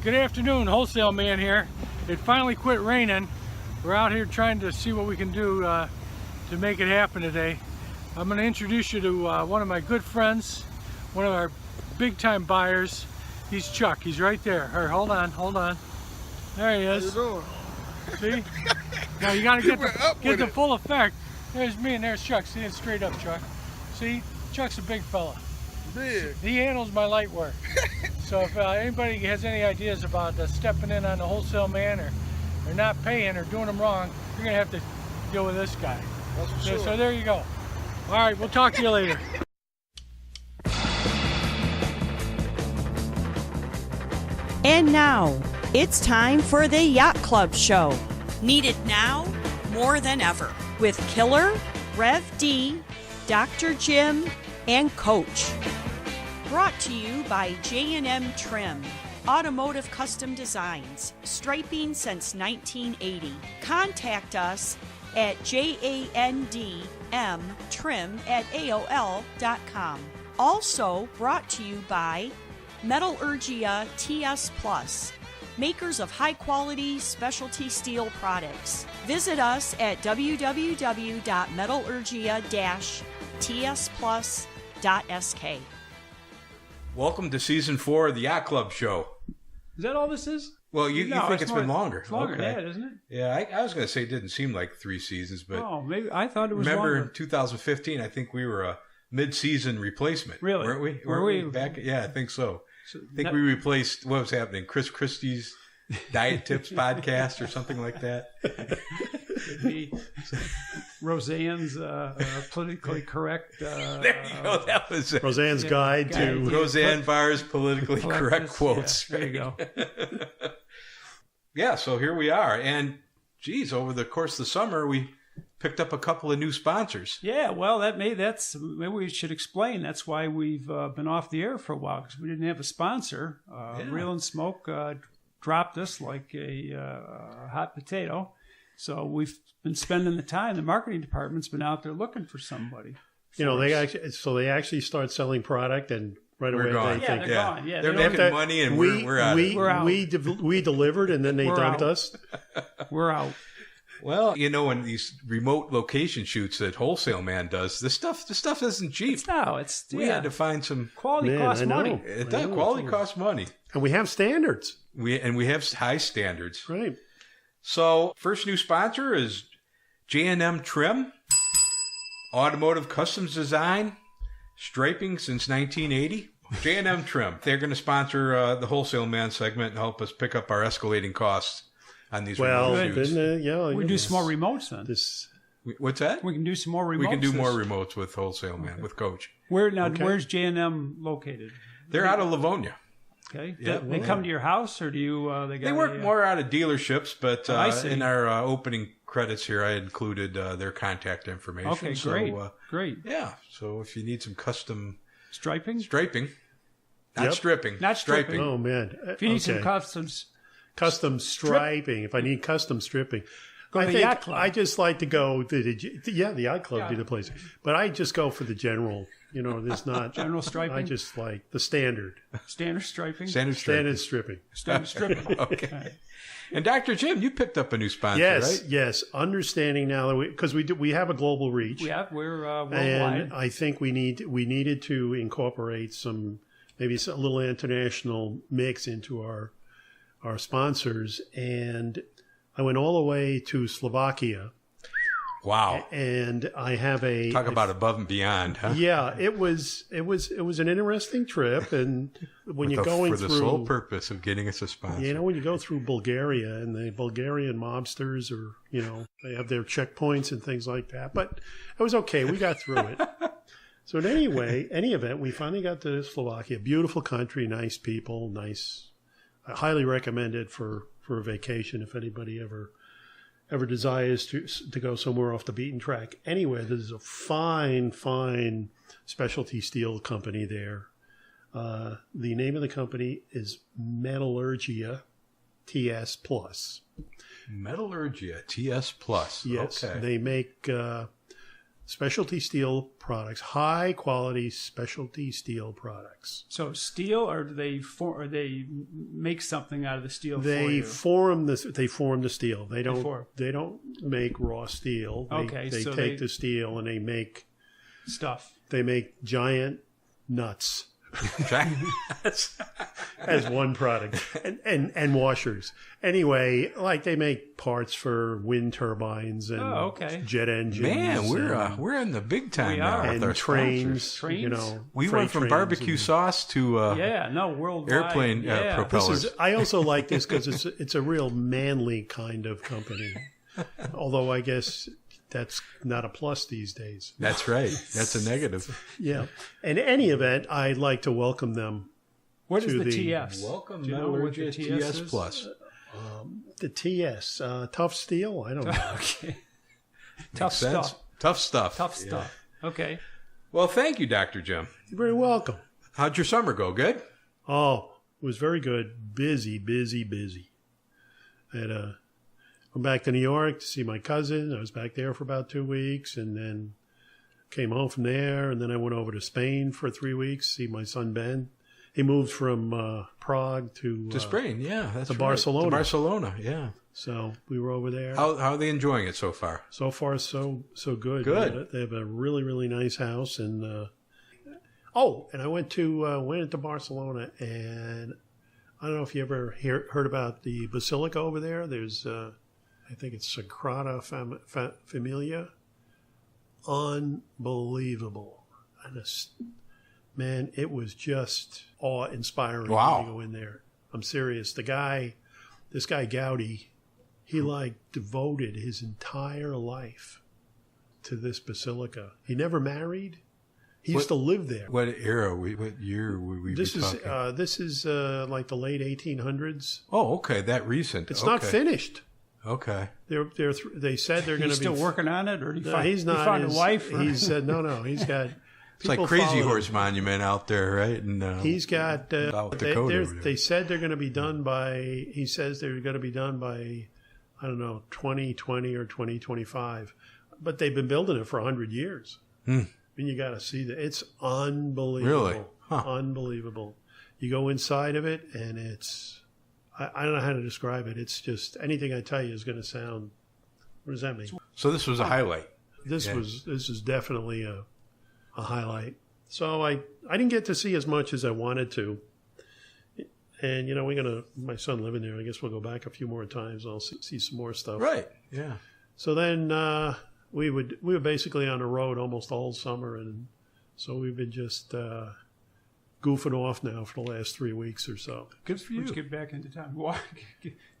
Good afternoon, Wholesale Man here. It finally quit raining. We're out here trying to see what we can do to make it happen today. I'm going to introduce you to one of my good friends, one of our big time buyers. He's Chuck. He's right there. Here, hold on. There he is. How you doing? See? Now you got to get the full effect. There's me and there's Chuck. See it straight up, Chuck. See? Chuck's a big fella. Big. He handles my light work. So if anybody has any ideas about stepping in on the Wholesale Man or not paying or doing them wrong, you're going to have to deal with this guy. That's for sure. So there you go. All right, we'll talk to you later. And now, it's time for the Yacht Club Show. Needed now more than ever. With Killer, Rev D, Dr. Jim, and Coach. Brought to you by J&M Trim. Automotive custom designs. Striping since 1980. Contact us at jandmtrim@aol.com. Also brought to you by Metallurgia TS Plus, makers of high-quality specialty steel products. Visit us at www.metallurgia-tsplus.sk. Welcome to Season 4 of the Yacht Club Show. Is that all this is? Well, you think it's been longer. It's longer than that, isn't it? Yeah, I was going to say it didn't seem like 3 seasons, but Maybe I thought it was remember longer. in 2015, I think we were a mid-season replacement. Really? Weren't we? Were we? Back? Yeah, I think so. I think we replaced, what was happening, Chris Christie's Diet Tips podcast or something like that. Maybe Roseanne's politically correct. There you go. That was it. Roseanne's Guide to... Roseanne Barr's politically correct quotes. Yeah, there you go. Yeah, so here we are. And, geez, over the course of the summer, we picked up a couple of new sponsors. Yeah, well, maybe we should explain. That's why we've been off the air for a while, because we didn't have a sponsor. Reel and Smoke dropped us like a hot potato. So we've been spending the time. The marketing department's been out there looking for somebody. they actually start selling product, and right away gone. they think they're gone. Yeah, they're making money, and we're out. We're out. we delivered, and then they dumped us. We're out. Well, in these remote location shoots that Wholesale Man does, this stuff isn't cheap. We had to find some quality. Costs money. Quality costs money, and we have standards. We have high standards, right? So, first new sponsor is J&M Trim, automotive customs design, striping since 1980. J&M Trim. They're going to sponsor the Wholesale Man segment and help us pick up our escalating costs on these remote shoots. We do some more remotes then. What's that? We can do some more remotes. We can do more remotes with Wholesale Man, with Coach. Where's J&M located? They're out of Livonia. Okay. Yeah, they come to your house, or do you? They work more out of dealerships, but in our opening credits here, I included their contact information. Okay, great. Yeah. So if you need some custom striping, not stripping, Oh man! If you need some custom striping, if I need custom stripping. Go to the Yacht Club. I just like to go to the Yacht Club would be the place. But I just go for the general. There's not general striping. I just like the standard striping. Standard stripping. Okay. And Dr. Jim, you picked up a new sponsor, right? Yes. Understanding now that we have a global reach. We're worldwide. And I think we needed to incorporate maybe a little international mix into our sponsors, and I went all the way to Slovakia. Wow! And I have talk about above and beyond, huh? Yeah, it was an interesting trip, and when you're going for the sole purpose of getting us a sponsor. When you go through Bulgaria, and the Bulgarian mobsters they have their checkpoints and things like that, but it was okay. We got through it. So in any event, we finally got to Slovakia. Beautiful country, nice people, nice. I highly recommend it for a vacation if anybody ever desires to go somewhere off the beaten track. Anyway, there's a fine specialty steel company there. The name of the company is Metallurgia TS Plus. Metallurgia TS Plus. Yes, okay. They make specialty steel products, high quality specialty steel products. So steel, or do they or they make something out of the steel for They you? form the steel. They form. don't make raw steel. Okay, they so take the steel and they make giant nuts as one product, and washers. Anyway, like they make parts for wind turbines and jet engines. Man, we're in the big time We now are. with and our trains. Trains? You know, We freight went from trains barbecue and- sauce to worldwide. airplane propellers. I also like this because it's a real manly kind of company. Although I guess that's not a plus these days. That's right. That's a negative. Yeah. In any event, I'd like to welcome them. What is to the the- TS? Welcome, Do you know what the Metallurgia TS TS is? Plus. The TS, tough steel. I don't know. Okay. Tough Makes sense. stuff. Tough stuff. Tough Yeah. stuff. Okay. Well, thank you, Dr. Jim. You're very welcome. How'd your summer go? Good? Oh, it was very good. Busy. I had went back to New York to see my cousin. I was back there for about 2 weeks, and then came home from there. And then I went over to Spain for 3 weeks to see my son Ben. He moved from Prague to Spain, yeah. That's to right. Barcelona. To Barcelona, yeah. So we were over there. How are they enjoying it so far? So far, so good. Good. They have a really, really nice house, and and I went into Barcelona, and I don't know if you ever heard about the basilica over there. There's, I think it's Sagrada Familia. Unbelievable. Man, it was just awe-inspiring Wow. when you go in there. I'm serious. This guy Gaudi, he devoted his entire life to this basilica. He never married. He used to live there. What era? What year were we This talking? is like the late 1800s. Oh, okay. That recent. It's not finished. Okay. They said they're going to He's be still working on it, or he's not. He found a wife? Or? He said no. He's got. It's like Crazy Horse Monument out there, right? And He's got. South Dakota or whatever. They said they're going to be done by. He says they're going to be done by, I don't know, 2020 or 2025. But they've been building it for 100 years. I mean, you got to see that. It's unbelievable. Really? Huh. Unbelievable. You go inside of it, and it's. I don't know how to describe it. It's just anything I tell you is going to sound. What does that mean? So this was a highlight. This is definitely a highlight. So I didn't get to see as much as I wanted to. And my son living there, I guess we'll go back a few more times. I'll see some more stuff. Right. Yeah. So then we were basically on the road almost all summer, and so we've been just goofing off now for the last 3 weeks or so. Good for you. Let's get back into town.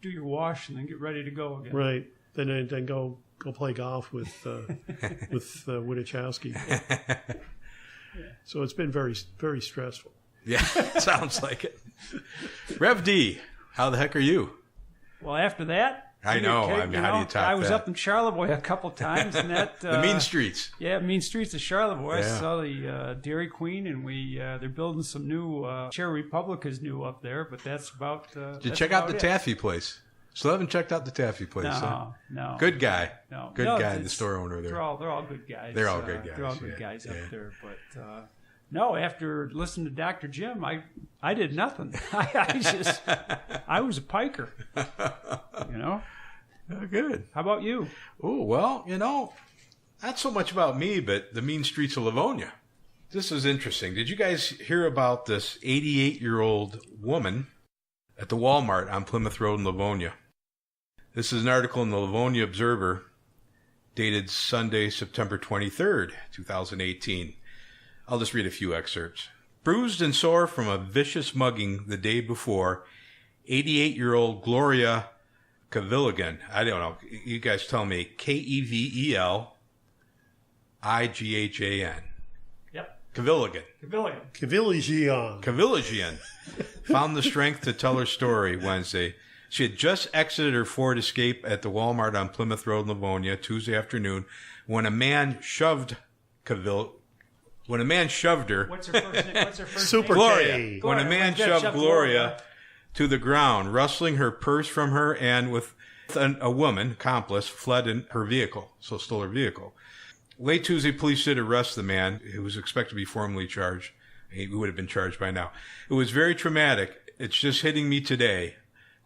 Do your wash and then get ready to go again. Right. Then go play golf with Wittachowski. So it's been very, very stressful. Yeah, sounds like it. Rev D, how the heck are you? Well, after that, I know. I mean, how do you top I was that? up in Charlevoix a couple times, and that The mean streets. Yeah, mean streets of Charlevoix. Yeah. I saw the Dairy Queen, and they're building some new. Cherry Republic is new up there, but that's about. Did you check out the Taffy place? Still haven't checked out the Taffy place. huh? No. Good guy. No. Good No, guy, it's- the store owner there. They're all good guys. They're all good They're all guys, good yeah, guys yeah. up there. But no, after listening to Dr. Jim, I did nothing. I was a piker. Oh, good. How about you? Oh, well, not so much about me, but the mean streets of Livonia. This is interesting. Did you guys hear about this 88-year-old woman at the Walmart on Plymouth Road in Livonia? This is an article in the Livonia Observer dated Sunday, September 23rd, 2018. I'll just read a few excerpts. Bruised and sore from a vicious mugging the day before, 88-year-old Gloria Kavilligan. I don't know. You guys tell me. Kevelighan. Yep. Kavilligan. Kavilligan found the strength to tell her story Wednesday. She had just exited her Ford Escape at the Walmart on Plymouth Road, Livonia, Tuesday afternoon, when a man shoved her. What's her first name? Super Gloria. K. When a man shoved Gloria to the ground, rustling her purse from her, and with a woman, accomplice, fled in her vehicle, so stole her vehicle. Late Tuesday, police did arrest the man who was expected to be formally charged. He would have been charged by now. It was very traumatic. It's just hitting me today,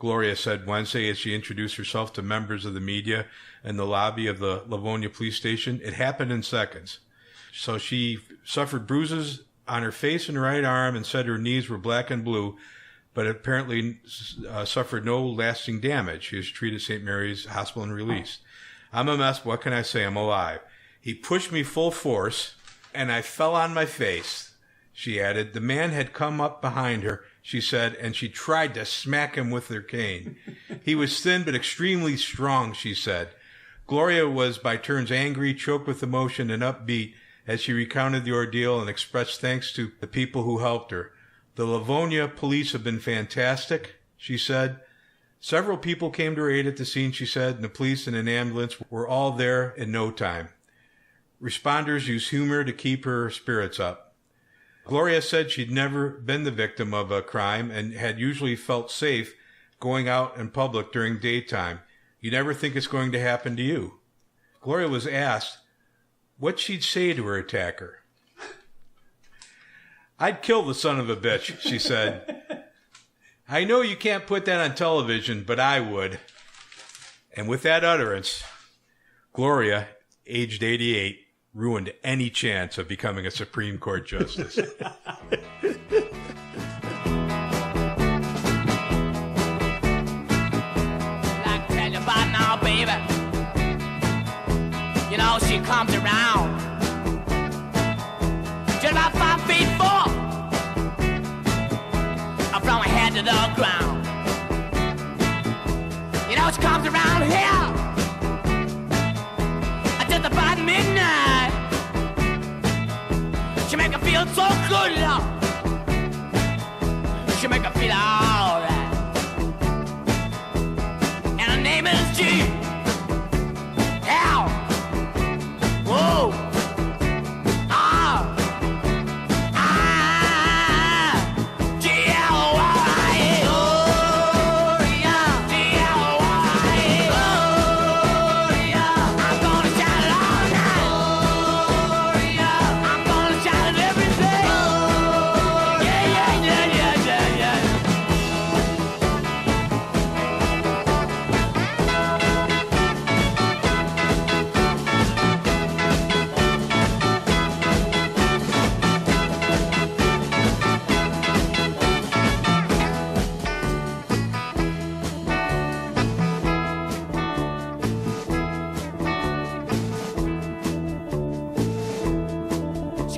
Gloria said Wednesday as she introduced herself to members of the media in the lobby of the Livonia police station. It happened in seconds. So she suffered bruises on her face and right arm and said her knees were black and blue, but apparently suffered no lasting damage. She was treated at St. Mary's Hospital and released. I'm a mess. What can I say? I'm alive. He pushed me full force, and I fell on my face, she added. The man had come up behind her, she said, and she tried to smack him with her cane. He was thin but extremely strong, she said. Gloria was by turns angry, choked with emotion, and upbeat as she recounted the ordeal and expressed thanks to the people who helped her. The Livonia police have been fantastic, she said. Several people came to her aid at the scene, she said, and the police and an ambulance were all there in no time. Responders used humor to keep her spirits up. Gloria said she'd never been the victim of a crime and had usually felt safe going out in public during daytime. You never think it's going to happen to you. Gloria was asked what she'd say to her attacker. I'd kill the son of a bitch, she said. I know you can't put that on television, but I would. And with that utterance, Gloria, aged 88, ruined any chance of becoming a Supreme Court justice. Like tell you about now, baby. You know, she comes around just about 5 feet 4 from her head to the ground. You know, she comes around here just about midnight. She make her feel so good, Lord. She make her feel alright. And her name is G. L. Whoa.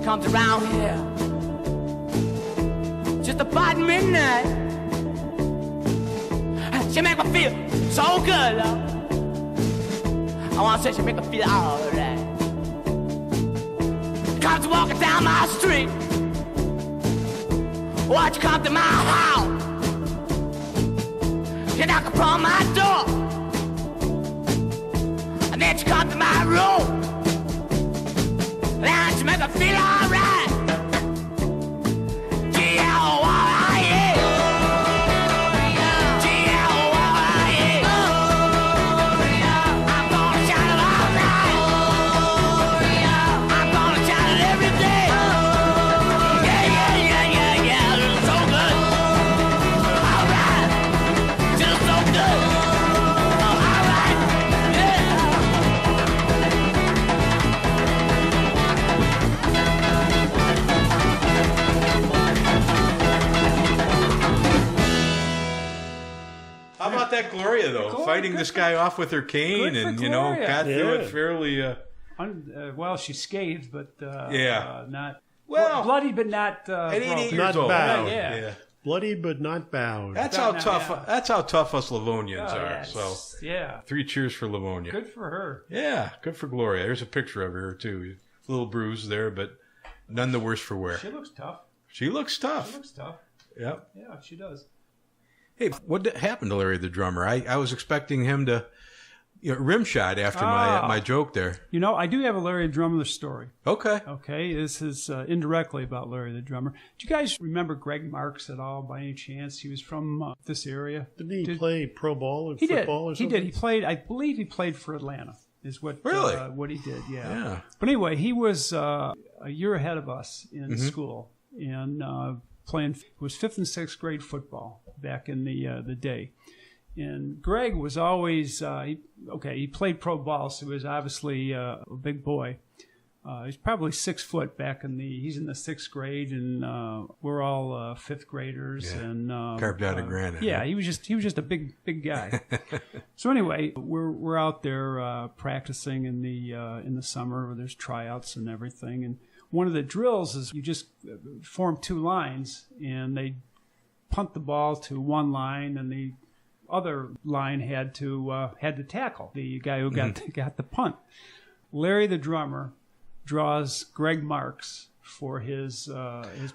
Comes around here just about midnight. She make me feel so good, Lord. I wanna say she make me feel alright. Comes walking down my street. Watch you come to my house. She knock upon my door, and then she come to my room. And she make her feel alright. G-L-Y-A. G-L-Y-A. I'm gonna shout it all night. I'm gonna shout it every day. Yeah, yeah, yeah, yeah, yeah. It's so good. Alright. Just so good. Alright. Yeah. How about that Gloria, though? Gloria, fighting this guy off with her cane good for and, Gloria. got through Yeah. it fairly... Well, she's scathed, but Yeah. not Well, bloody, but not at 88 broken. years Not old. bowed. Yeah. Bloody but not bowed. That's Not how now, tough. yeah. That's how tough us Livonians Oh, are. yeah, So, it's- yeah, 3 cheers for Livonia. good for her. Yeah, good for Gloria. There's a picture of her too. A little bruise there, but none the worse for wear. She looks tough. She looks She tough. looks tough. Yep. Yeah, she does. Hey, what happened to Larry the drummer? I was expecting him to, rim shot after my joke there. You know, I do have a Larry the Drummer story. Okay. Okay, this is indirectly about Larry the Drummer. Do you guys remember Greg Marks at all, by any chance? He was from this area. Didn't he play pro ball or He did. football or He something? did. He played. I believe he played for Atlanta. is what Really? what he did. Yeah. But anyway, he was a year ahead of us in school and playing. It was 5th and 6th grade football back in the day. And Greg was always he played pro ball, so he was obviously a big boy. He's probably 6 foot he's in the 6th grade, and we're all 5th graders. Yeah. And Carved out of granite. Yeah, he was just a big guy. So anyway, we're out there practicing in the summer where there's tryouts and everything. And one of the drills is you just form 2 lines, and they punt the ball to one line, and the other line had to tackle the guy who got the punt. Larry the drummer draws Greg Marks for his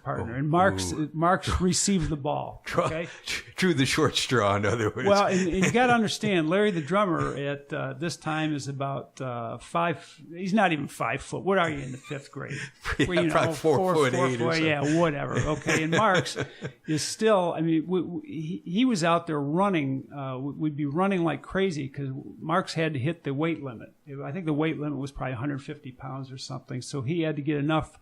partner, and Marks received the ball. Okay, Drew the short straw, in other words. well, and you got to understand, Larry the drummer at this time is about 5. He's not even 5 foot. What are you in the 5th grade? Yeah, probably 4 foot 8 or something. Yeah, whatever. Okay, and Marks is still. I mean, he was out there running. We'd be running like crazy because Marks had to hit the weight limit. I think the weight limit was probably 150 pounds or something. So he had to get enough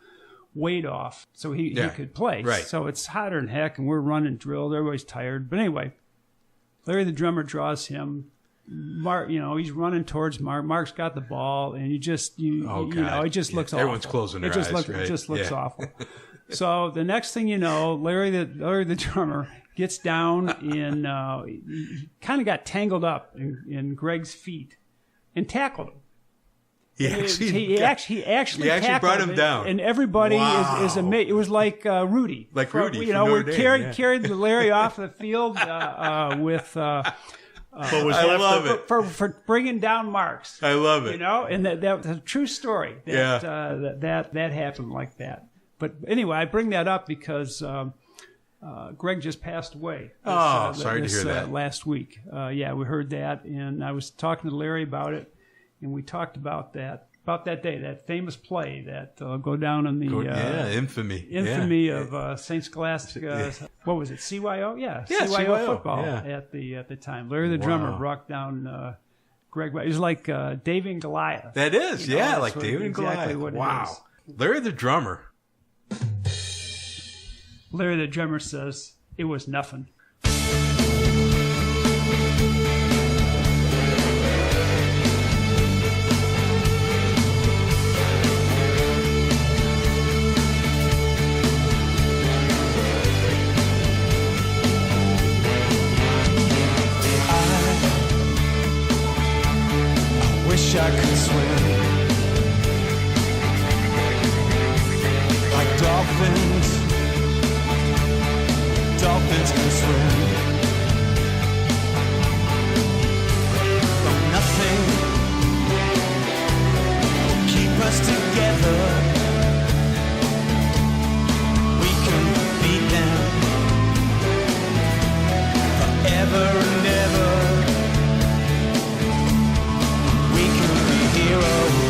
weight off so he could play. Right. So it's hotter than heck, and we're running drills. Everybody's tired. But anyway, Larry the drummer draws him. Mark, he's running towards Mark. Mark's got the ball, and it just looks awful. Everyone's closing their eyes, right? It just looks awful. So the next thing you know, Larry the drummer gets down and he kind of got tangled up in Greg's feet and tackled him. He actually brought him down, and everybody is amazed. It was like Rudy, Rudy from we Notre Dame, carried Larry off the field with. What was I left love of it. For bringing down Marks. I love it. And that's a true story. That happened like that. But anyway, I bring that up because Greg just passed away. Sorry to hear that. Last week. We heard that, and I was talking to Larry about it, and we talked about that day, that famous play that go down in the infamy of St. Scholastic. What was it? CYO? Yeah, CYO football at the time. Larry the drummer brought down Greg. It was like David and Goliath. That is, like David and exactly Goliath. What it is. Larry the drummer. Larry the drummer says it was nothing. I could swim like dolphins. Dolphins can swim. But nothing will keep us together. We can beat them forever and ever. We can be heroes.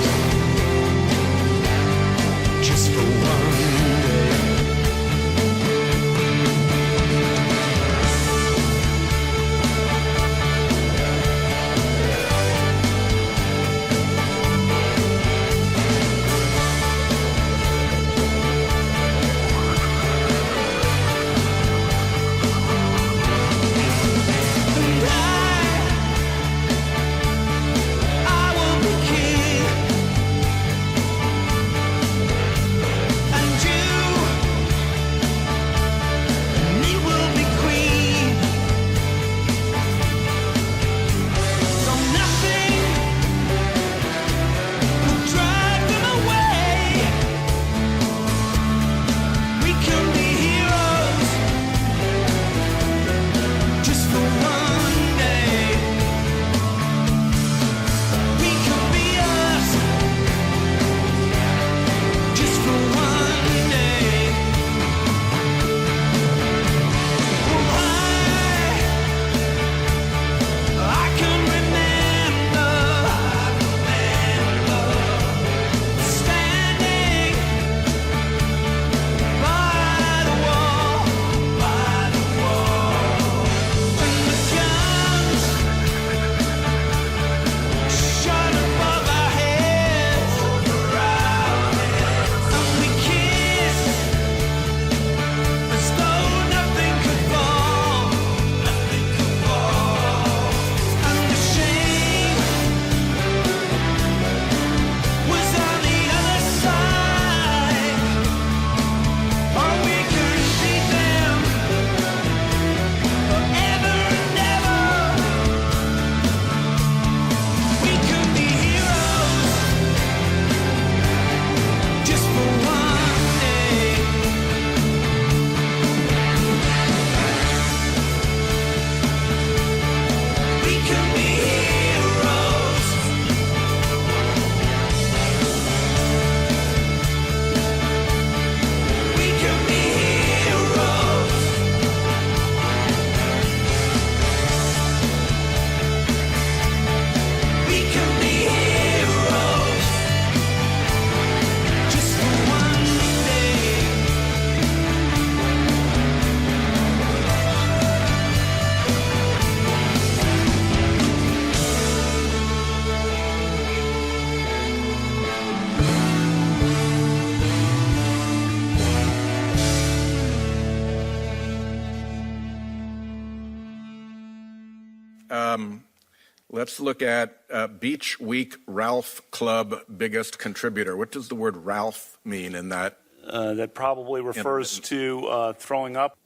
Let's look at Beach Week Ralph Club biggest contributor. What does the word Ralph mean in that? That probably refers to throwing up.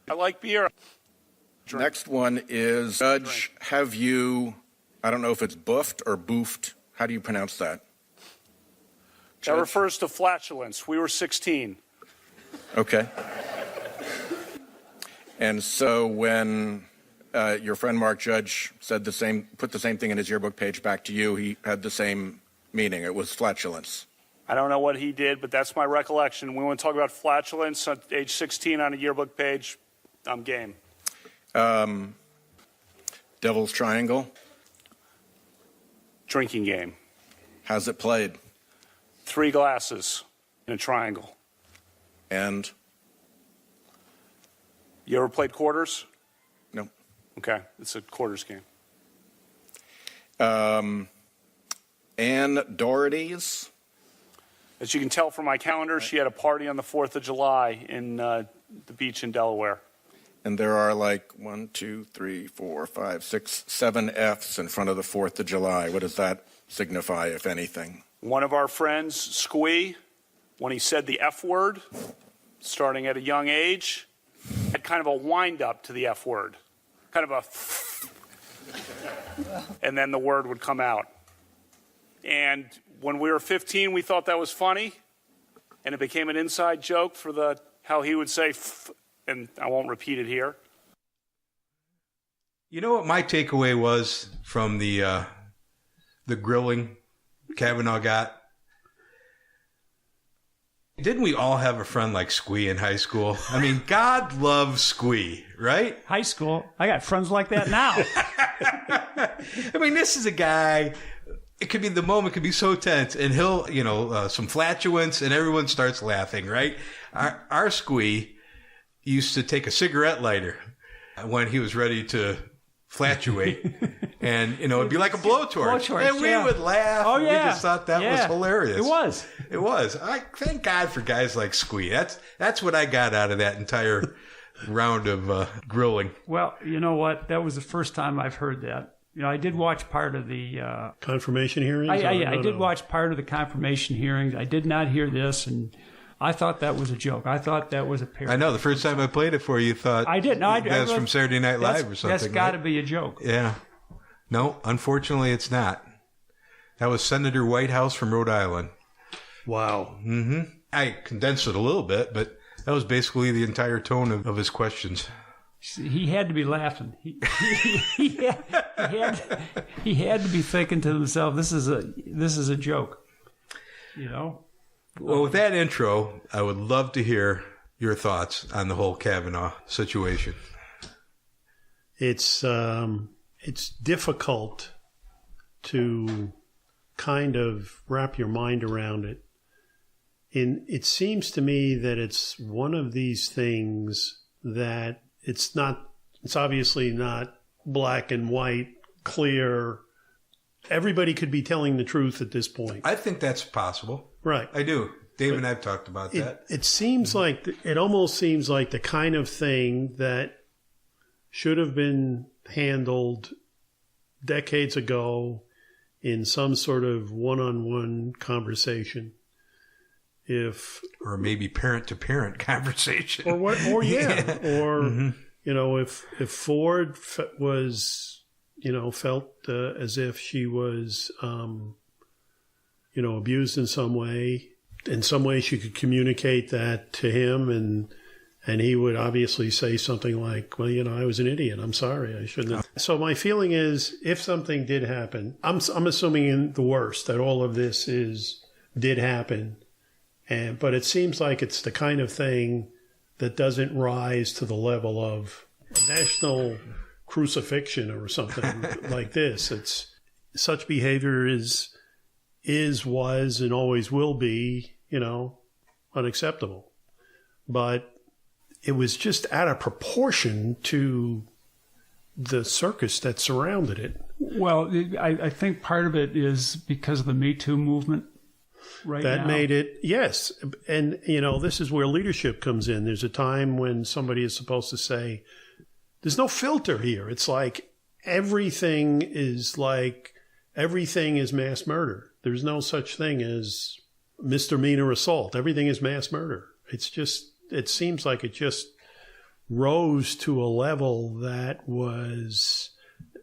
I like beer. Next one is, Judge, have you, I don't know if it's buffed or boofed. How do you pronounce that? That refers to flatulence. We were 16. Okay. And so when your friend Mark Judge said put the same thing in his yearbook page back to you, he had the same meaning. It was flatulence. I don't know what he did, but that's my recollection. We want to talk about flatulence at age 16 on a yearbook page. I'm game. Devil's Triangle. Drinking game. How's it played? 3 glasses in a triangle. And? You ever played quarters? No. Okay, it's a quarters game. Ann Doherty's. As you can tell from my calendar, she had a party on the 4th of July in the beach in Delaware. And there are like 1, 2, 3, 4, 5, 6, 7 F's in front of the 4th of July. What does that signify, if anything? One of our friends, Squee, when he said the F word, starting at a young age, had kind of a wind up to the F word. Kind of a and then the word would come out. And when we were 15, we thought that was funny, and it became an inside joke for how he would say and I won't repeat it here. You know what my takeaway was from the grilling Kavanaugh got? Didn't we all have a friend like Squee in high school? I mean, God loves Squee, right? High school. I got friends like that now. I mean, this is a guy, it could be, the moment could be so tense, and he'll, some flatulence, and everyone starts laughing, right? Our Squee used to take a cigarette lighter when he was ready to flatulate, and it'd be like a blowtorch, and we would laugh. Oh yeah, we just thought that was hilarious. It was. I thank God for guys like Squee. That's what I got out of that entire round of grilling. Well, you know what? That was the first time I've heard that. I did watch part of the confirmation hearings. I did watch part of the confirmation hearings. I did not hear this, and I thought that was a joke. I thought that was a parody. I know. The first time I played it for you, thought I did. No, that was from Saturday Night Live or something. That's got to be a joke. Yeah. No, unfortunately, it's not. That was Senator Whitehouse from Rhode Island. Wow. Mm-hmm. I condensed it a little bit, but that was basically the entire tone of his questions. He had to be laughing. He had to be thinking to himself, "This is a joke." Well, with that intro, I would love to hear your thoughts on the whole Kavanaugh situation. It's difficult to kind of wrap your mind around it. It seems to me that it's one of these things that it's obviously not black and white, clear. Everybody could be telling the truth at this point. I think that's possible. Right. I do. Dave and I have talked about that. It seems like, it almost seems like the kind of thing that should have been handled decades ago in some sort of one-on-one conversation. Or maybe parent-to-parent conversation. If Ford was, felt as if she was, abused in some way she could communicate that to him, and he would obviously say something like, well, I was an idiot. I'm sorry. I shouldn't have. So my feeling is, if something did happen, I'm assuming in the worst that all of this did happen. But it seems like it's the kind of thing that doesn't rise to the level of national crucifixion or something like this. It's such behavior was, and always will be, unacceptable. But it was just out of proportion to the circus that surrounded it. Well, I think part of it is because of the Me Too movement. That made it, yes. And, this is where leadership comes in. There's a time when somebody is supposed to say, there's no filter here. It's like everything is mass murder. There's no such thing as misdemeanor assault. Everything is mass murder. It seems like it just rose to a level that was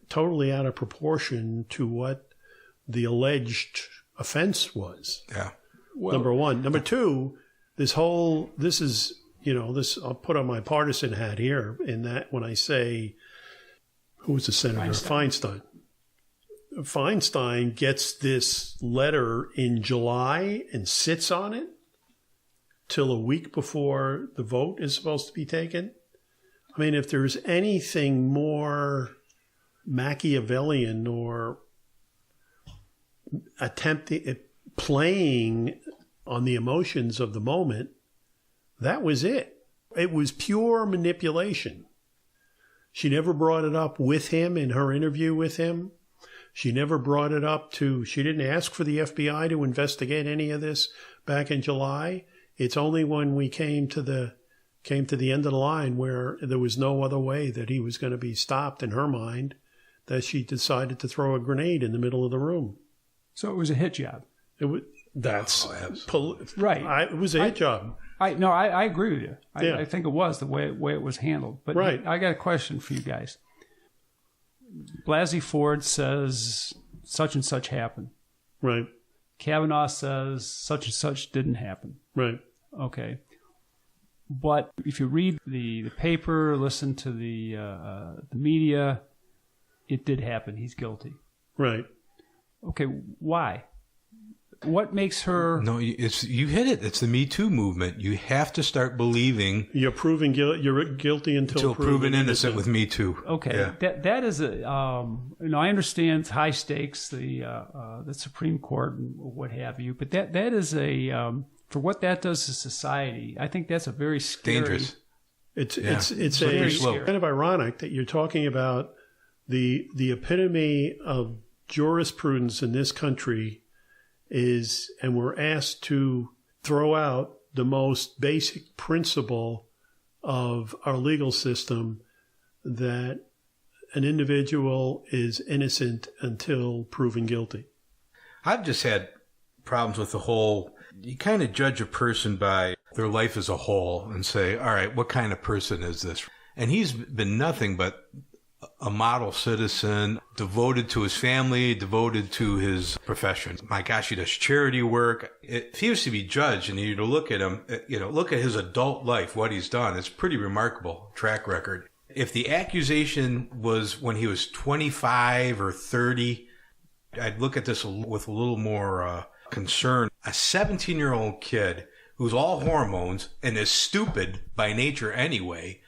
totally out of proportion to what the alleged offense was. Yeah. Well, number one. Number two, I'll put on my partisan hat here in that when I say, who was the senator? Feinstein. Feinstein gets this letter in July and sits on it till a week before the vote is supposed to be taken. I mean, if there's anything more Machiavellian or playing on the emotions of the moment, that was it. It was pure manipulation. She never brought it up with him in her interview with him. She never brought it up she didn't ask for the FBI to investigate any of this back in July. It's only when we came to the end of the line where there was no other way that he was going to be stopped in her mind that she decided to throw a grenade in the middle of the room. So it was a hit job. It was, right. It was a hit job. I agree with you. Yeah. I think it was the way it was handled. But right. I got a question for you guys. Blasey Ford says such and such happened. Right. Kavanaugh says such and such didn't happen. Right. Okay. But if you read the paper, listen to the media, it did happen. He's guilty. Right. Okay. Why? What makes her? No, you hit it. It's the Me Too movement. You have to start believing you're guilty until proven innocent with Me Too. Okay, yeah. That is a I understand high stakes, the Supreme Court and what have you, but that is a for what that does to society. I think that's a very scary. Dangerous. It's kind of ironic that you're talking about the epitome of jurisprudence in this country. And we're asked to throw out the most basic principle of our legal system that an individual is innocent until proven guilty. I've just had problems with the whole, you kind of judge a person by their life as a whole and say, all right, what kind of person is this? And he's been nothing but a model citizen, devoted to his family, devoted to his profession. My gosh, he does charity work. If he was to be judged and you to look at him, look at his adult life, what he's done, it's pretty remarkable track record. If the accusation was when he was 25 or 30, I'd look at this with a little more concern. A 17-year-old kid who's all hormones and is stupid by nature anyway,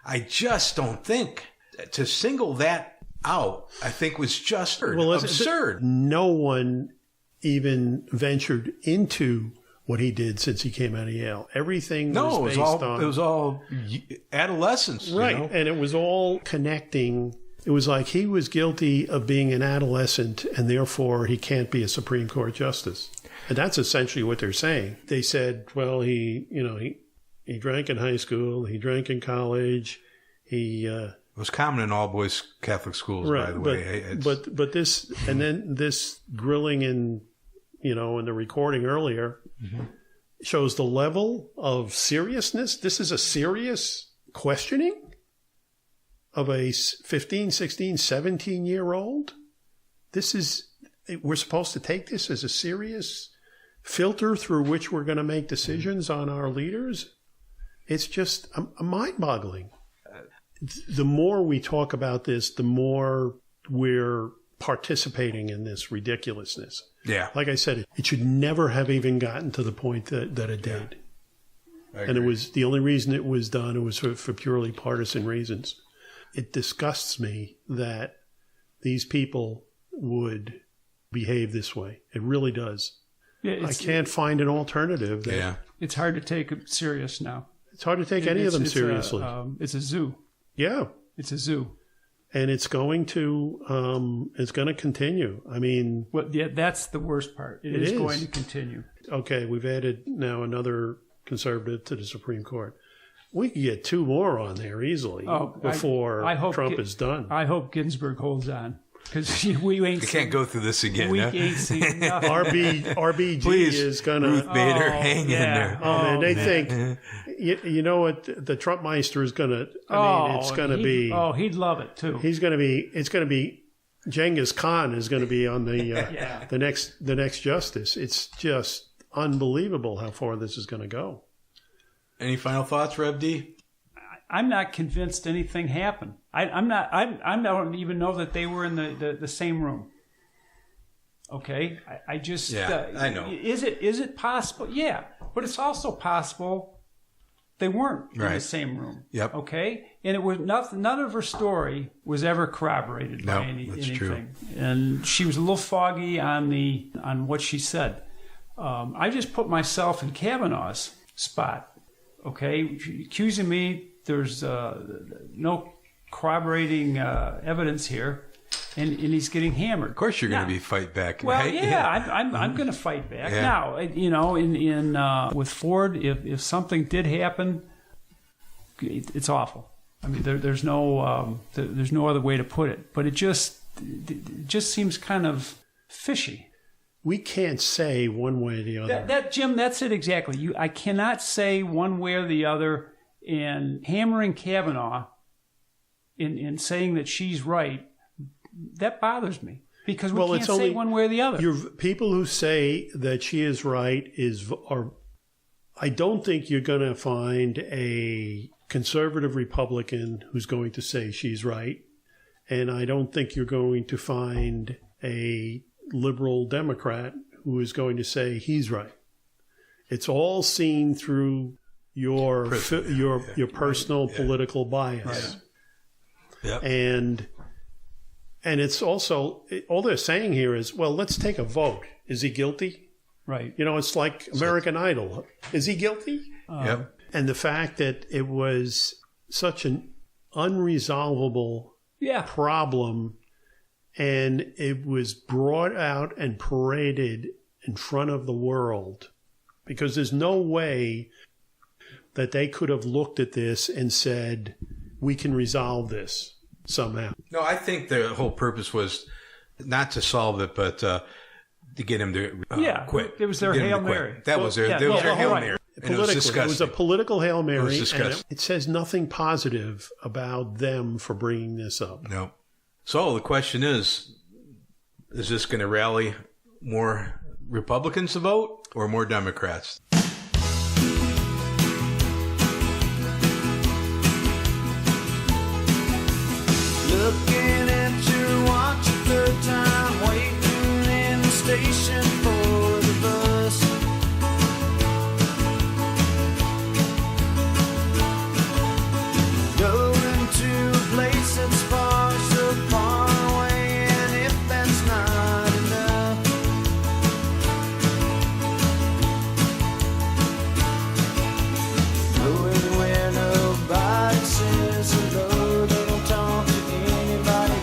I just don't think to single that out, I think was just absurd. No one even ventured into what he did since he came out of Yale. Everything was based on... it was all adolescence. Right, you know? And it was all connecting. It was like he was guilty of being an adolescent and therefore he can't be a Supreme Court justice. And that's essentially what they're saying. They said, well, he drank in high school, he drank in college, it was common in all boys Catholic schools, right, by the way. But this, and then this grilling in the recording earlier shows the level of seriousness. This is a serious questioning of a 15, 16, 17-year-old. We're supposed to take this as a serious filter through which we're going to make decisions on our leaders. It's just mind-boggling. The more we talk about this, the more we're participating in this ridiculousness. Yeah. Like I said, it should never have even gotten to the point that it did. And it was the only reason it was done, it was for purely partisan reasons. It disgusts me that these people would behave this way. It really does. Yeah, I can't find an alternative. It's hard to take it serious now. It's hard to take any of them seriously. It's a zoo. Yeah. It's a zoo. And it's going to continue. I mean... Well, yeah, that's the worst part. It is going to continue. Okay, we've added now another conservative to the Supreme Court. We could get 2 more on there easily before I hope Trump is done. I hope Ginsburg holds on because we ain't. We can't go through this again. We huh? ain't seen nothing. RBG Please, is going to. Ruth Bader, hang in there. Oh, man, they man. think, you know what, the Trump Meister is going to, it's going to be. Oh, he'd love it too. It's going to be, Genghis Khan is going to be on the the next justice. It's just unbelievable how far this is going to go. Any final thoughts, Rev D? I'm not convinced anything happened. I don't even know that they were in the same room. Okay, I just I know. Is it possible? Yeah, but it's also possible they weren't in the same room. Yep. Okay, and it was nothing. None of her story was ever corroborated by anything. True. And she was a little foggy on what she said. I just put myself in Kavanaugh's spot. Okay, accusing me. There's no corroborating evidence here, and he's getting hammered. Of course, you're going to be fight back. Well, right? I'm going to fight back. Yeah. Now, in with Ford, if something did happen, it's awful. I mean, there's no other way to put it. But it just seems kind of fishy. We can't say one way or the other. Jim, that's it exactly. I cannot say one way or the other. And hammering Kavanaugh in saying that she's right, that bothers me because we can't say one way or the other. People who say that she is right I don't think you're going to find a conservative Republican who's going to say she's right, and I don't think you're going to find a liberal Democrat who is going to say he's right. It's all seen through your personal political bias. Yep. And it's also, all they're saying here is, well, let's take a vote. Is he guilty? Right. It's like American Idol. Is he guilty? Yep. And the fact that it was such an unresolvable problem, and it was brought out and paraded in front of the world, because there's no way that they could have looked at this and said, we can resolve this somehow. No, I think the whole purpose was not to solve it, but to get him to quit. It was their Hail Mary. That was their Hail Mary. It was a political Hail Mary, and it says nothing positive about them for bringing this up. No. So the question is this going to rally more Republicans to vote or more Democrats? Looking at your watch a third time, waiting in the station for the bus. Going to a place that's far, so far away, and if that's not enough, going where nobody says hello, they don't talk to anybody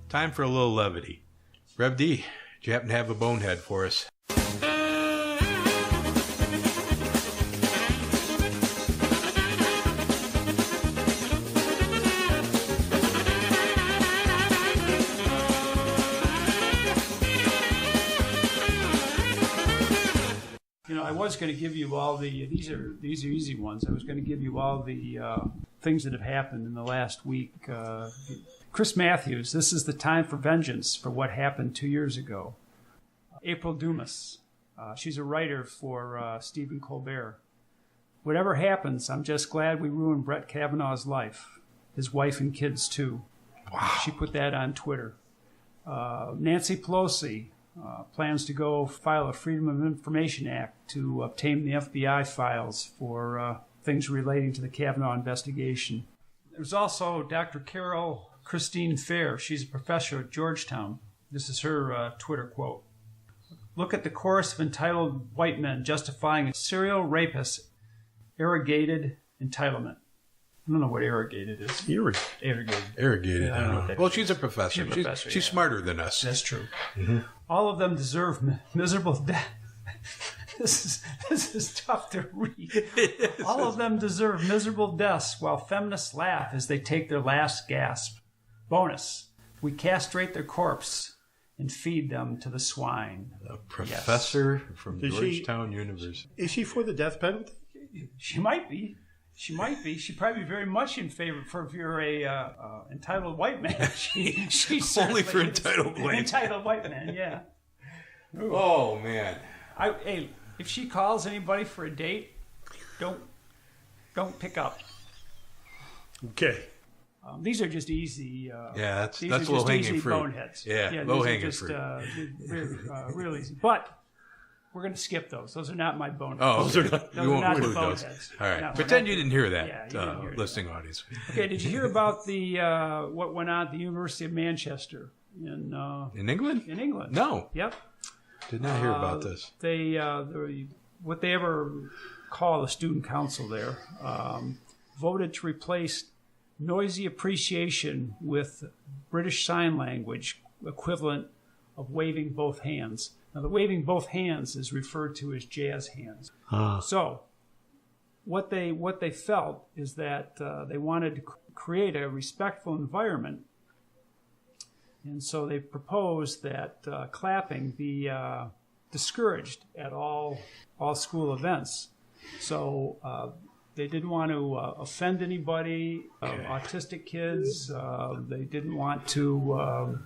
time for a little levity. Rev D, do you happen to have a bonehead for us? I was going to give you all these are easy ones. I was going to give you all the things that have happened in the last week. Chris Matthews, this is the time for vengeance for what happened 2 years ago. April Dumas, she's a writer for Stephen Colbert. Whatever happens, I'm just glad we ruined Brett Kavanaugh's life, his wife and kids too. Wow. She put that on Twitter. Nancy Pelosi plans to go file a Freedom of Information Act to obtain the FBI files for things relating to the Kavanaugh investigation. There's also Dr. Carol Christine Fair. She's a professor at Georgetown. This is her Twitter quote. Look at the chorus of entitled white men justifying a serial rapist's irrigated entitlement. I don't know what irrigated is. Irrigated. Yeah, I don't know what that Well, is. she's a professor. She's smarter than us. That's true. Mm-hmm. All of them deserve miserable death. This is tough to read. All of them deserve miserable deaths while feminists laugh as they take their last gasp. Bonus, we castrate their corpse and feed them to the swine. A professor from Georgetown University. Is she for the death penalty? She might be. She might be. She'd probably be very much in favor for if you're a entitled white man. She's Only for entitled white men. Entitled white man, yeah. Ooh. Oh, man. Hey, if she calls anybody for a date, don't pick up. Okay. These are just easy. Yeah, that's just low hanging easy fruit. Boneheads. Yeah, low hanging fruit. Real easy. But we're going to skip those. Those are not my boneheads. Oh, those are not. You won't not include the those. boneheads. All right. No, Pretend you didn't hear that, Yeah, you didn't hear listening audience. Okay, did you hear about the what went on at the University of Manchester in England? In England. No. Yep. Did not hear about this. They what they ever call the student council there voted to replace noisy appreciation with British Sign Language equivalent of waving both hands. Now, the waving both hands is referred to as jazz hands. So, what they felt is that they wanted to create a respectful environment, and so they proposed that clapping be discouraged at all school events. So they didn't want to offend anybody, autistic kids. They didn't want to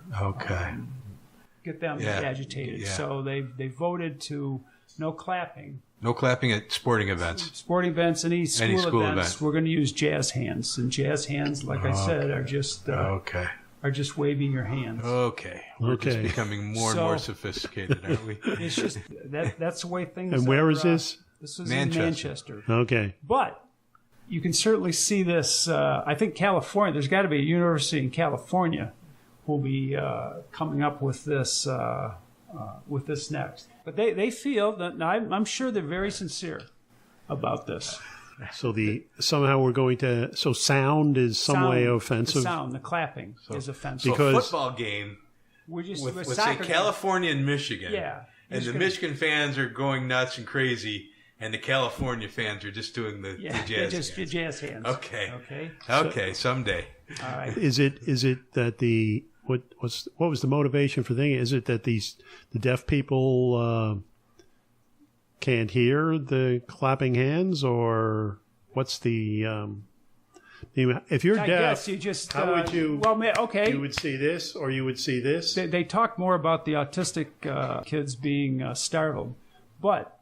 get them agitated. Yeah. So they voted to no clapping. No clapping at sporting events. Sporting events, any school event. We're going to use jazz hands, and jazz hands, like I said, are just are just waving your hands. Okay. We're just becoming more and more sophisticated, aren't we? It's just that's the way things. And where is this? This is Manchester. in Manchester. Okay. But you can certainly see this. I think California. There's got to be a university in California who'll be coming up with this next. But they feel that I'm sure they're very sincere about this. So somehow we're going to. So sound is some way offensive. The clapping is offensive. Because a football game with say soccer California and Michigan. Yeah. And the Michigan fans are going nuts and crazy, and the California fans are just doing the jazz just hands. jazz hands. Okay, someday. All right. Is it that the what was the motivation for thinking? Is it that the deaf people can't hear the clapping hands, or what's the? If you're I deaf, guess you just, how would you? Well, okay. You would see this, or you would see this. They talk more about the autistic kids being startled, but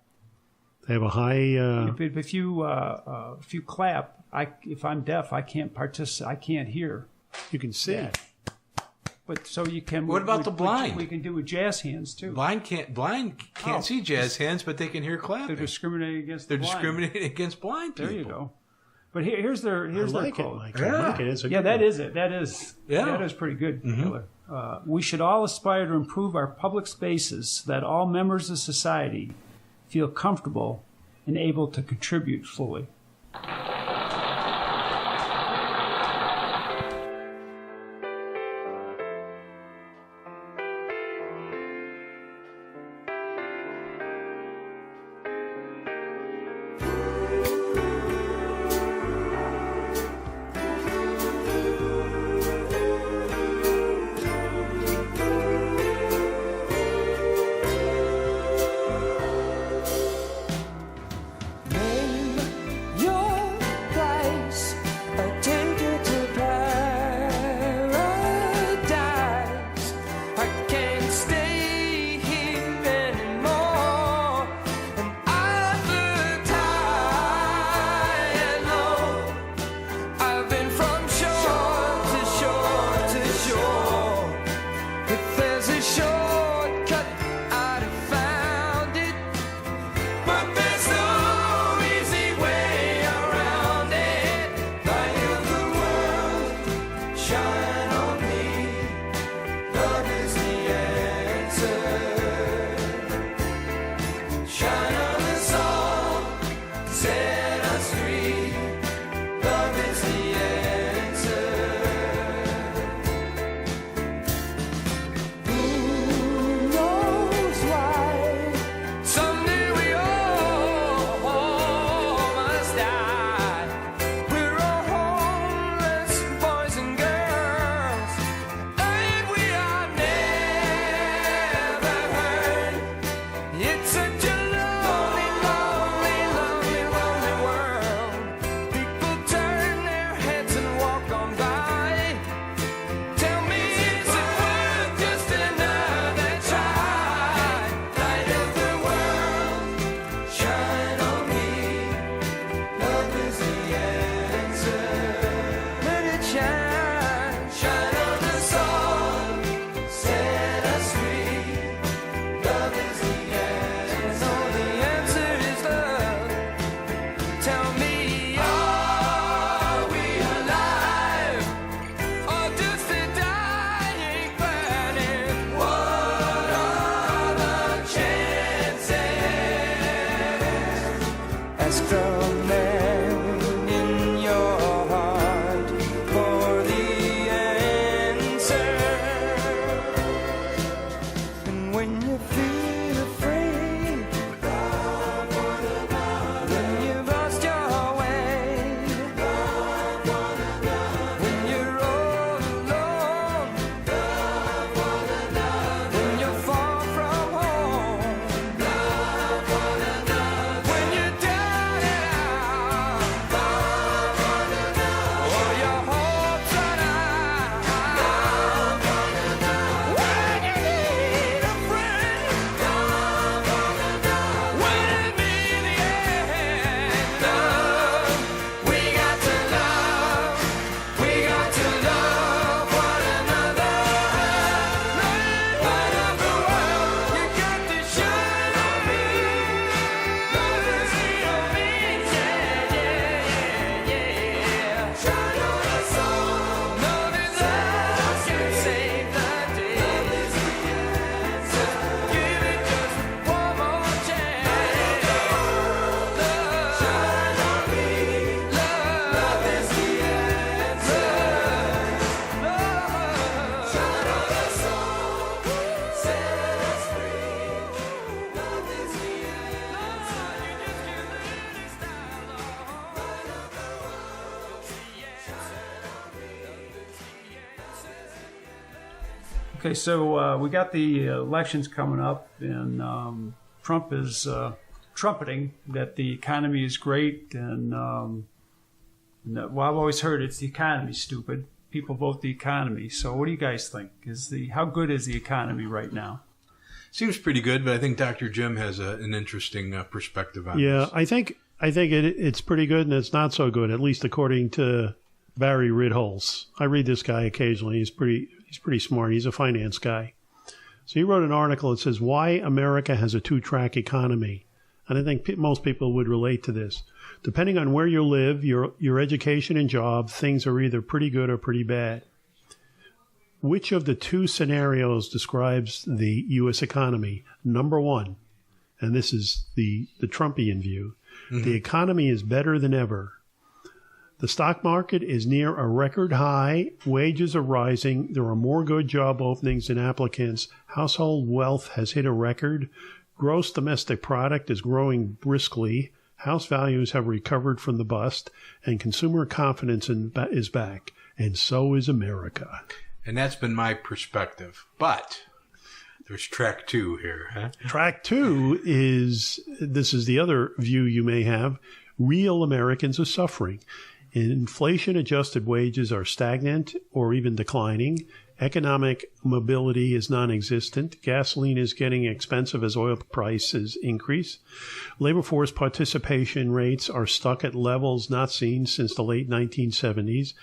They have a high. if you clap, if I'm deaf, I can't participate. I can't hear. You can see. Yeah. But so you can. What about the blind? We can do with jazz hands too. Blind can't see jazz hands, but they can hear clapping. They're discriminating against. They're the blind. discriminating against blind people. There you go. But here's their like quote. it, Mike. I like it. It's a good that one. is it. That is pretty good, Killer. We should all aspire to improve our public spaces so that all members of society feel comfortable and able to contribute fully. shine, shine on us all, set us free. Love is the answer. No, the answer is love. Tell me, are we alive, or just a dying planet? What are the chances? Ask the man in your heart for the answer. And when you feel afraid, when you've lost your way, when you're all alone, when you're far from home, when you're down and out, or your hopes run out, when you need a friend, when it be the end, love, we got to love, we got to love one another. Light up the world, you got to shine on me. Love is the only yeah. Shine on us all. Love is love can save the day. Love is the answer. Give it just one more chance. Love, shine on me. Love is the answer. Love, shine on us all. Set us free. Love is the answer. You just can't live this style long. Light up the world. The answer. Okay, so we got the elections coming up, and Trump is trumpeting that the economy is great, and well, I've always heard it's the economy, stupid. People vote the economy. So what do you guys think? How good is the economy right now? Seems pretty good, but I think Dr. Jim has an interesting perspective on Yeah, this. I think it's pretty good, and it's not so good, at least according to Barry Ritholtz. I read this guy occasionally. He's pretty smart. He's a finance guy. So he wrote an article that says why America has a two-track economy, and I think most people would relate to this. Depending on where you live, your education and job, things are either pretty good or pretty bad. Which of the two scenarios describes the U.S. economy? Number one, and this is the Trumpian view, the economy is better than ever. The stock market is near a record high. Wages are rising. There are more good job openings than applicants. Household wealth has hit a record. Gross domestic product is growing briskly. House values have recovered from the bust, and consumer confidence is back. And so is America. And that's been my perspective. But there's track two here. Huh? Track two is, this is the other view you may have, real Americans are suffering. Inflation-adjusted wages are stagnant or even declining. Economic mobility is non-existent. Gasoline is getting expensive as oil prices increase. Labor force participation rates are stuck at levels not seen since the late 1970s.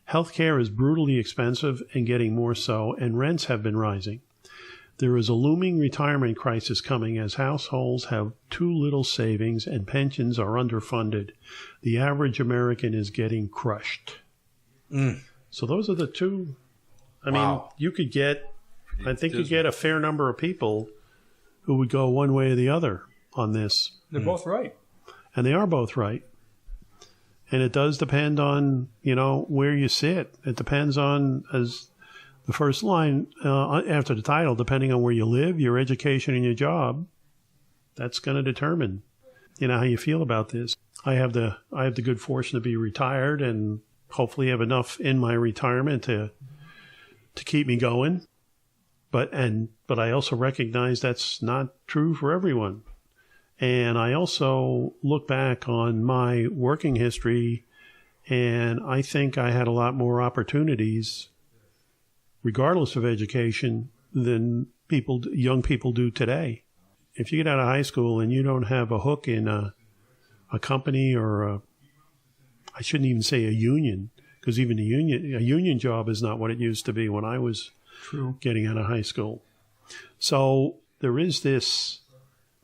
Healthcare is brutally expensive and getting more so, and rents have been rising. There is a looming retirement crisis coming as households have too little savings and pensions are underfunded. The average American is getting crushed. So those are the two. I mean, you could get, I think you get a fair number of people who would go one way or the other on this. They're both right. And they are both right. And it does depend on, where you sit. It depends on, as the first line after the title, depending on where you live, your education, and your job. That's going to determine, how you feel about this. I have the good fortune to be retired and hopefully have enough in my retirement to keep me going. But I also recognize that's not true for everyone. And I also look back on my working history, and I think I had a lot more opportunities, regardless of education, than young people do today. If you get out of high school and you don't have a hook in a company or I shouldn't even say a union, because even a union job is not what it used to be when I was getting out of high school. So there is this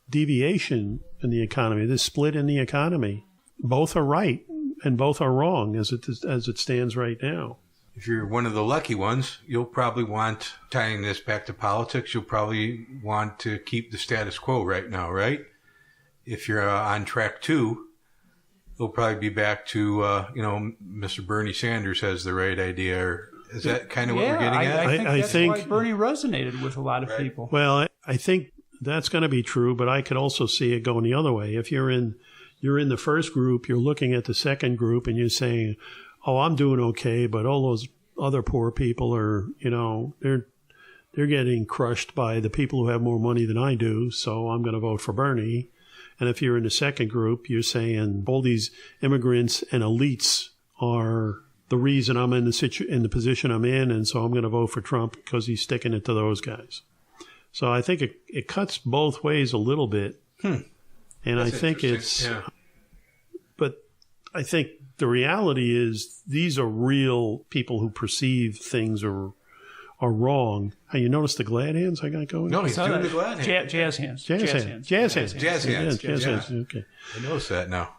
deviation in the economy, this split in the economy. Both are right and both are wrong as it stands right now. If you're one of the lucky ones, you'll probably want, tying this back to politics, you'll probably want to keep the status quo right now, right? If you're on track 2, it'll probably be back to, Mr. Bernie Sanders has the right idea. Or is that kind of what we're getting at? I think that's why Bernie resonated with a lot of people. Well, I think that's going to be true, but I could also see it going the other way. If you're in the first group, you're looking at the second group and you're saying, oh, I'm doing okay, but all those other poor people are, they're getting crushed by the people who have more money than I do, so I'm going to vote for Bernie. And if you're in the second group, you're saying all these immigrants and elites are the reason I'm in the position I'm in, and so I'm going to vote for Trump because he's sticking it to those guys. So I think it cuts both ways a little bit. And That's I think but I think the reality is these are real people who perceive things are wrong. Hey, you notice the glad hands I got going? No, he's doing the glad hand. Jazz hands. Jazz hands. Jazz hands. Okay. I noticed that now.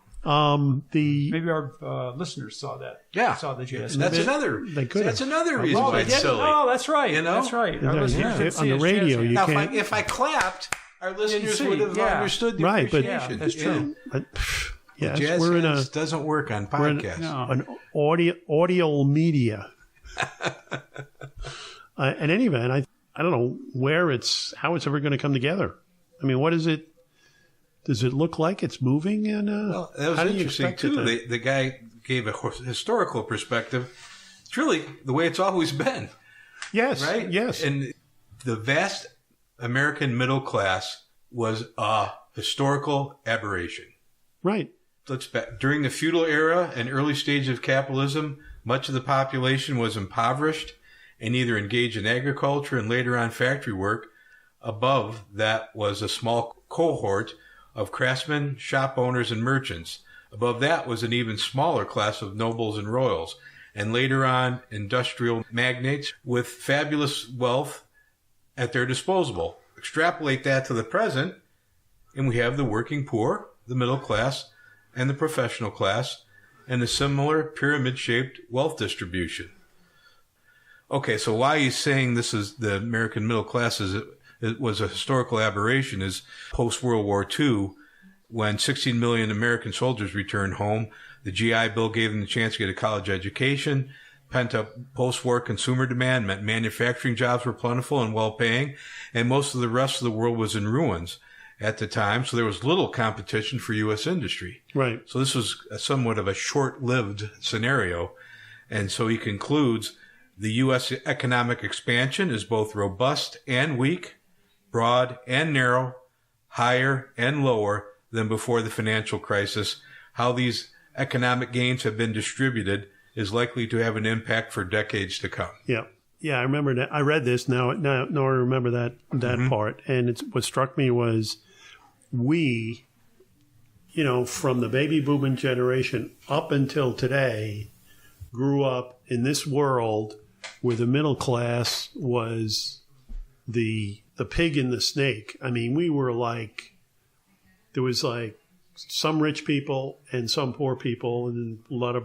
Maybe our listeners saw that. Yeah. Saw the jazz. That's another. They could. That's another reason why it's silly. Oh, that's right. That's right. Our listeners didn't On see the us radio, jazz you hands. Now, can't. if I clapped, our listeners see, would have yeah. understood the Right, but- appreciation. That's true. Yes, Jazz we're in hands doesn't work on podcasts. an audio media. In any event, I don't know how it's ever going to come together. I mean, what is it? Does it look like it's moving? And Well, that was how do you interesting expect it too. to- The guy gave a historical perspective. It's really the way it's always been, Yes, right? yes. And the vast American middle class was a historical aberration. Right. During the feudal era and early stage of capitalism, much of the population was impoverished and either engaged in agriculture and later on factory work. Above that was a small cohort of craftsmen, shop owners, and merchants. Above that was an even smaller class of nobles and royals, and later on industrial magnates with fabulous wealth at their disposal. Extrapolate that to the present, and we have the working poor, the middle class, and the professional class, and a similar pyramid-shaped wealth distribution. Okay, so why he's saying this is the American middle class it was a historical aberration is post-World War II, when 16 million American soldiers returned home. The GI Bill gave them the chance to get a college education. Pent-up post-war consumer demand meant manufacturing jobs were plentiful and well-paying, and most of the rest of the world was in ruins at the time, so there was little competition for U.S. industry. Right. So this was somewhat of a short-lived scenario. And so he concludes, the U.S. economic expansion is both robust and weak, broad and narrow, higher and lower than before the financial crisis. How these economic gains have been distributed is likely to have an impact for decades to come. Yeah. Yeah, I remember that. I read this now I remember that part. And what struck me was we, from the baby booming generation up until today, grew up in this world where the middle class was the pig and the snake. I mean, we were there was some rich people and some poor people and a lot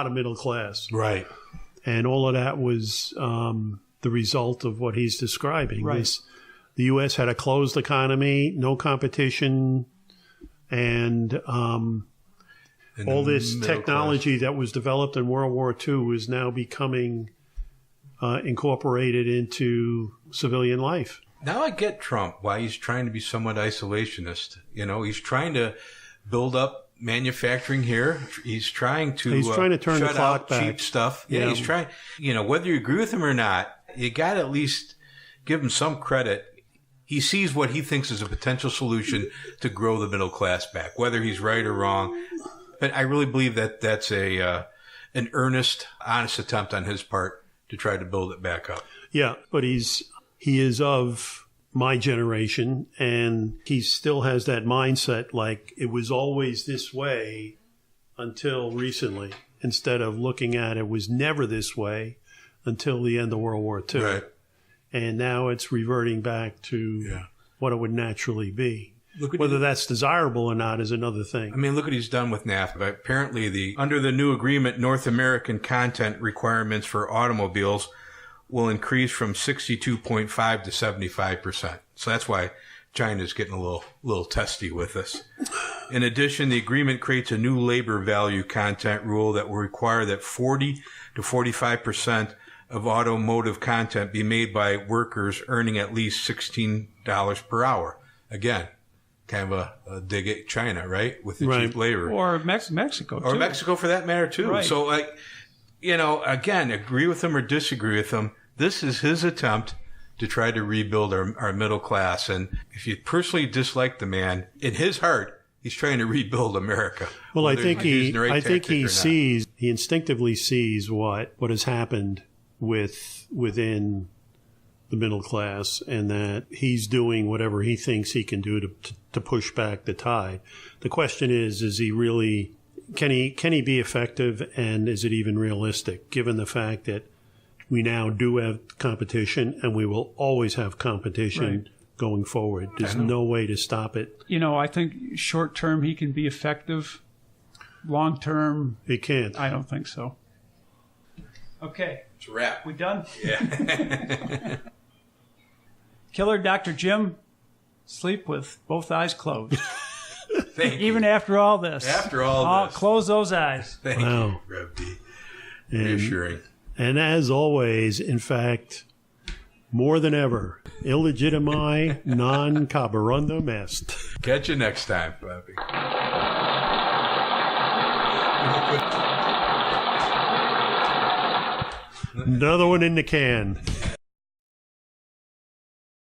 of middle class. Right. And all of that was the result of what he's describing. Right. The U.S. had a closed economy, no competition, and all this technology that was developed in World War II is now becoming incorporated into civilian life. Now I get Trump, why he's trying to be somewhat isolationist. He's trying to build up manufacturing here. He's trying to turn the shut clock out back. cheap stuff. Yeah, Yeah. he's trying. Whether you agree with him or not, you got to at least give him some credit. He sees what he thinks is a potential solution to grow the middle class back, whether he's right or wrong. But I really believe that that's an earnest, honest attempt on his part to try to build it back up. Yeah, but he is of my generation, and he still has that mindset like it was always this way until recently. instead of looking at it was never this way until the end of World War II. Right. And now it's reverting back to what it would naturally be. Look at Whether that's desirable or not is another thing. I mean, look what he's done with NAFTA. Apparently, under the new agreement, North American content requirements for automobiles will increase from 62.5 to 75%. So that's why China's getting a little testy with us. In addition, the agreement creates a new labor value content rule that will require that 40 to 45% of automotive content be made by workers earning at least $16 per hour. Again, kind of a dig at China, right? With the cheap labor. Or Mexico, too. Or Mexico for that matter, too. Right. So, again, agree with him or disagree with him, this is his attempt to try to rebuild our middle class. And if you personally dislike the man, in his heart, he's trying to rebuild America. Well, I think he instinctively sees what has happened within the middle class, and that he's doing whatever he thinks he can do to push back the tide. The question is he really, can he be effective, and is it even realistic, given the fact that we now do have competition, and we will always have competition going forward. There's no way to stop it. I think short term he can be effective. Long term, he can't. I don't think so. Okay. It's a wrap. We done? Yeah. Killer Dr. Jim, sleep with both eyes closed. Thank you. Even after all this. After all this. Close those eyes. Thank you, Rev D. Reassuring. And as always, in fact, more than ever, illegitimi non caberundum est. Catch you next time, Bobby. Another one in the can.